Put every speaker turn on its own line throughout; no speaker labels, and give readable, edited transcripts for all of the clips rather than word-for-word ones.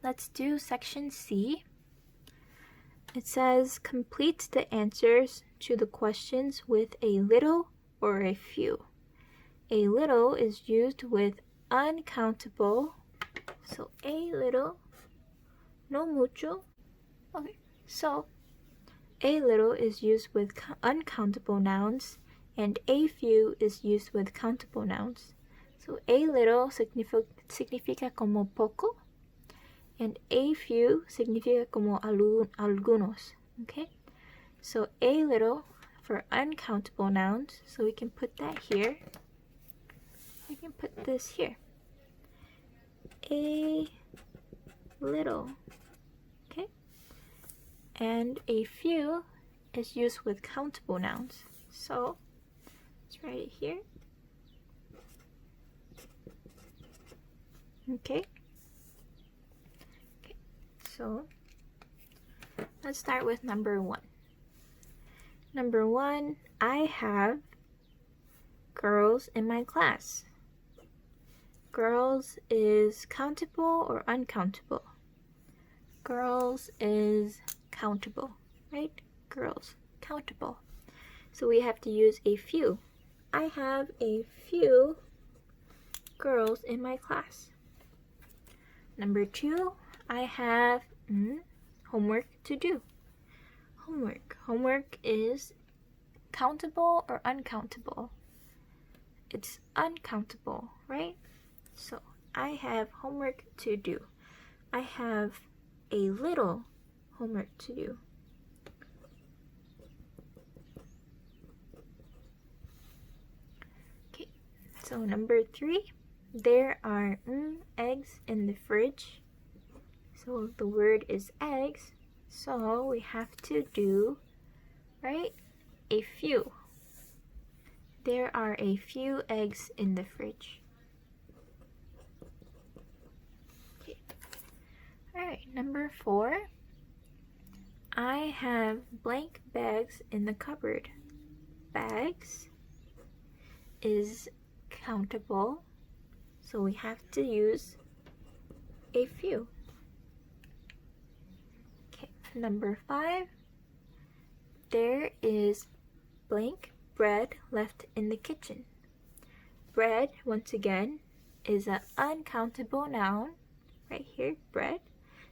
let's do section C. It says complete the answers to the questions with a little or a few. A little is used with uncountable, so a little, no mucho. Okay, so a little is used with uncountable nouns, and a few is used with countable nouns. So a little significa como poco, and a few significa como algunos. Okay, so a little for uncountable nouns, so we can put that here. We can put this here. A little. Okay, and a few is used with countable nouns. So let's write it here. Okay. So let's start with number 1. Number 1, I have girls in my class. Girls is countable or uncountable? Girls is countable, right? Girls, countable. So we have to use a few. I have a few girls in my class. Number 2, I have homework to do. Homework is countable or uncountable? It's uncountable, right? So I have homework to do. I have a little homework to do. Okay, so number 3, there are eggs in the fridge. So the word is eggs, so we have to do, right, a few. There are a few eggs in the fridge. Okay. Alright, number 4. I have blank bags in the cupboard. Bags is countable, so we have to use a few. Okay, number 5. There is blank bread left in the kitchen. Bread, once again, is an uncountable noun. Right here, bread.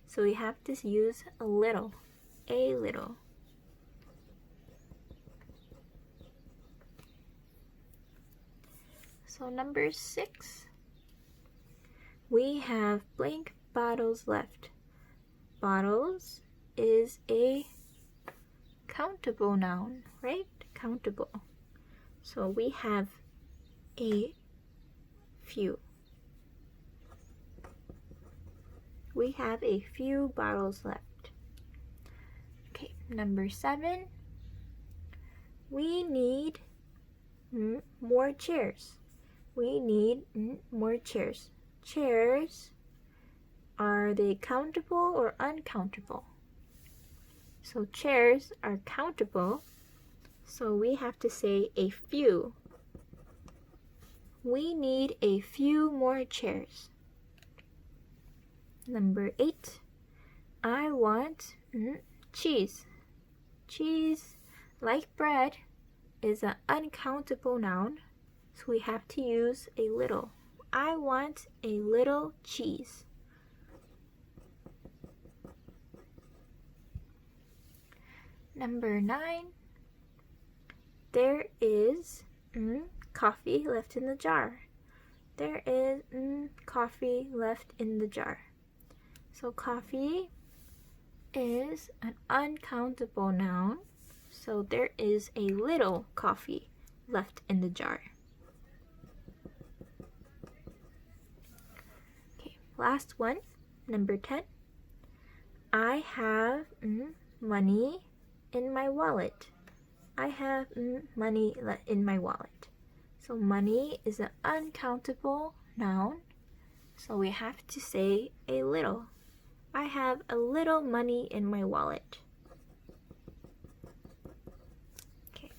So we have to use a little. A little. So number 6. We have blank bottles left. Bottles is a countable noun, right? Countable. So we have a few. We have a few bottles left. Okay, number 7. We need more chairs. We need more chairs. Chairs, are they countable or uncountable? So chairs are countable, so we have to say a few. We need a few more chairs. Number 8, I want cheese. Cheese, like bread, is an uncountable noun, so we have to use a little. I want a little cheese. Number 9, there is coffee left in the jar. There is coffee left in the jar. So coffee is an uncountable noun, so there is a little coffee left in the jar. Okay, last one, number 10. I have money in my wallet. I have money in my wallet. So money is an uncountable noun, so we have to say a little. I have a little money in my wallet. Okay.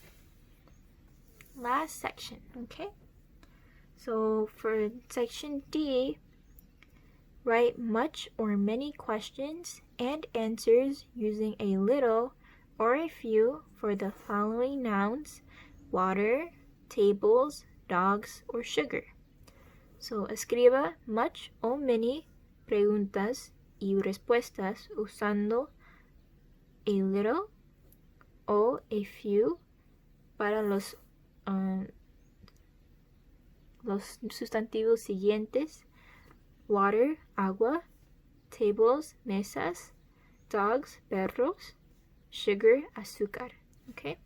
Last section, okay? So for section D, Write much or many questions and answers using a little or a few for the following nouns: water, tables, dogs, or sugar. So, escriba much o many preguntas y respuestas usando a little o a few para los sustantivos siguientes: water, agua; tables, mesas; dogs, perros; sugar, azúcar. Okay,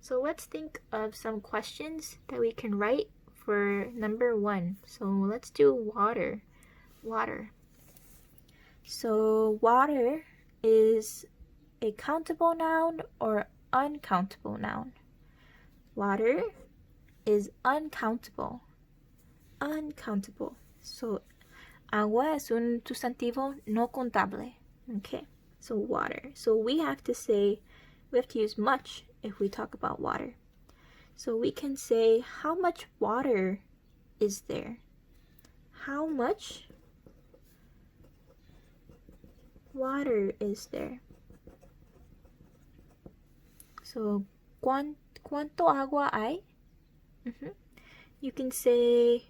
so let's think of some questions that we can write for number 1. So let's do water. Water. So water is a countable noun or uncountable noun? Water is uncountable. Uncountable. So agua es un sustantivo no contable. Okay, so water. So we have to use much if we talk about water. So we can say, how much water is there? How much water is there? So, ¿cuánto agua hay? You can say,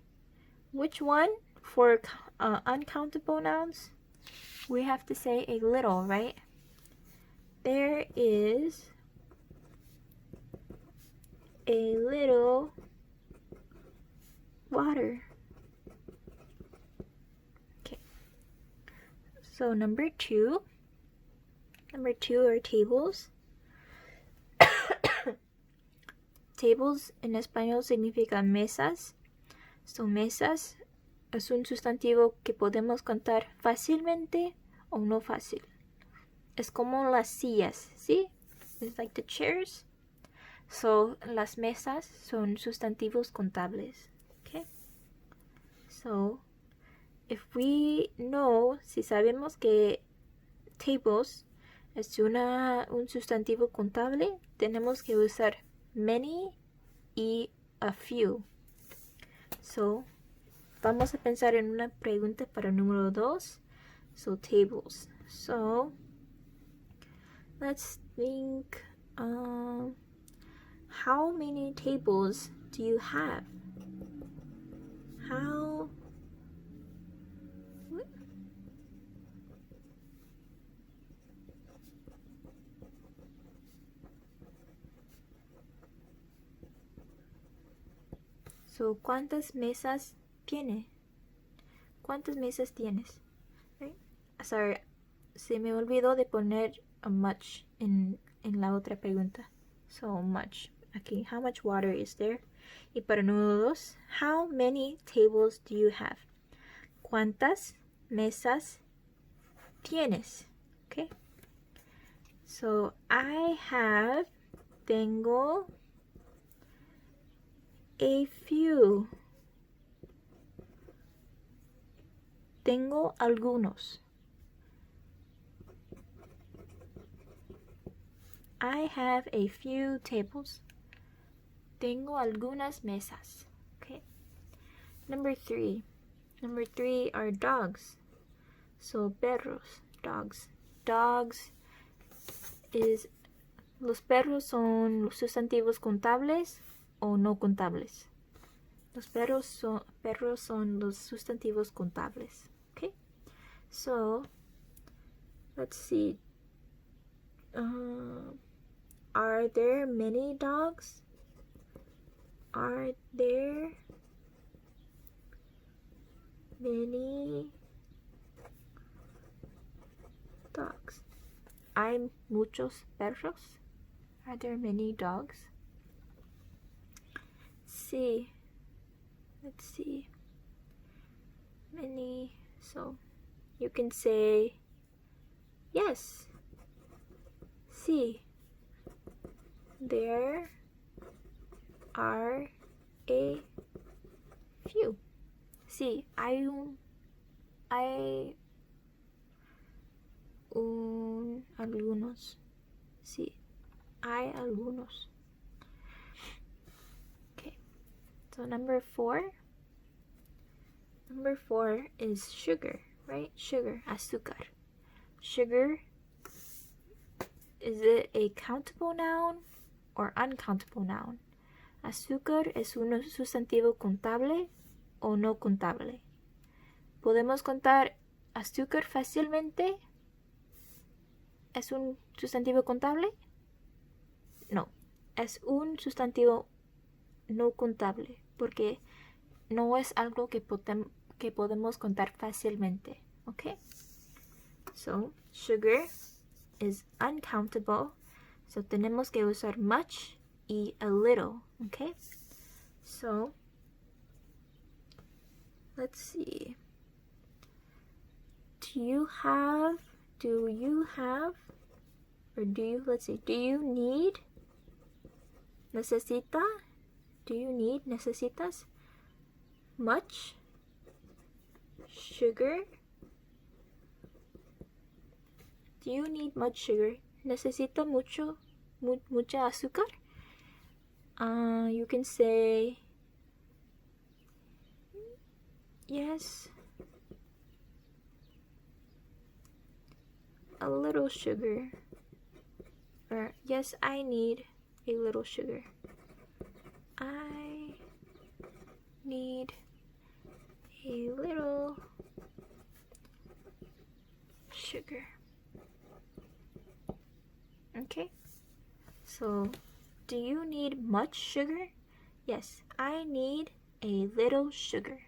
which one? For uncountable nouns, we have to say a little, right? There is a little water. Okay. So number 2 are tables. Tables en español significa mesas. So mesas es un sustantivo que podemos contar fácilmente o no fácil. Es como las sillas, ¿sí? It's like the chairs. So las mesas son sustantivos contables. Okay? So if we know, si sabemos que tables es un sustantivo contable, tenemos que usar many y a few. So, vamos a pensar en una pregunta para número 2. So, tables. So, let's think, how many tables do you have? So, ¿cuántas mesas tiene? ¿Cuántas mesas tienes? Right? Sorry, se me olvidó de poner a much en la otra pregunta. So, much. Aquí, how much water is there? Y para número 2, how many tables do you have? ¿Cuántas mesas tienes? Okay. So, tengo a few. Tengo algunos. I have a few tables. Tengo algunas mesas. Okay. Number 3 are dogs. So perros, dogs. Dogs los perros son sustantivos contables o no contables. Los perros son los sustantivos contables. Okay? So, let's see. Are there many dogs? Are there many dogs? ¿Hay muchos perros? Are there many dogs? Sí. Let's see. Many. So you can say yes. Sí. There are a few. Sí, hay algunos. Sí, hay algunos. Okay. So number 4 is sugar, right? Sugar, azúcar. Sugar, is it a countable noun or uncountable noun? Azúcar es un sustantivo contable o no contable. ¿Podemos contar azúcar fácilmente? ¿Es un sustantivo contable? No, es un sustantivo no contable porque no es algo que podemos contar fácilmente. Okay? So, sugar is uncountable. So, tenemos que usar much y a little. Okay? So, let's see. Do you need, necesita, necesitas much sugar? Do you need much sugar? ¿Necesita mucha azúcar? You can say yes, a little sugar, or yes, I need a little sugar. I need a little sugar. Okay, so do you need much sugar? Yes, I need a little sugar.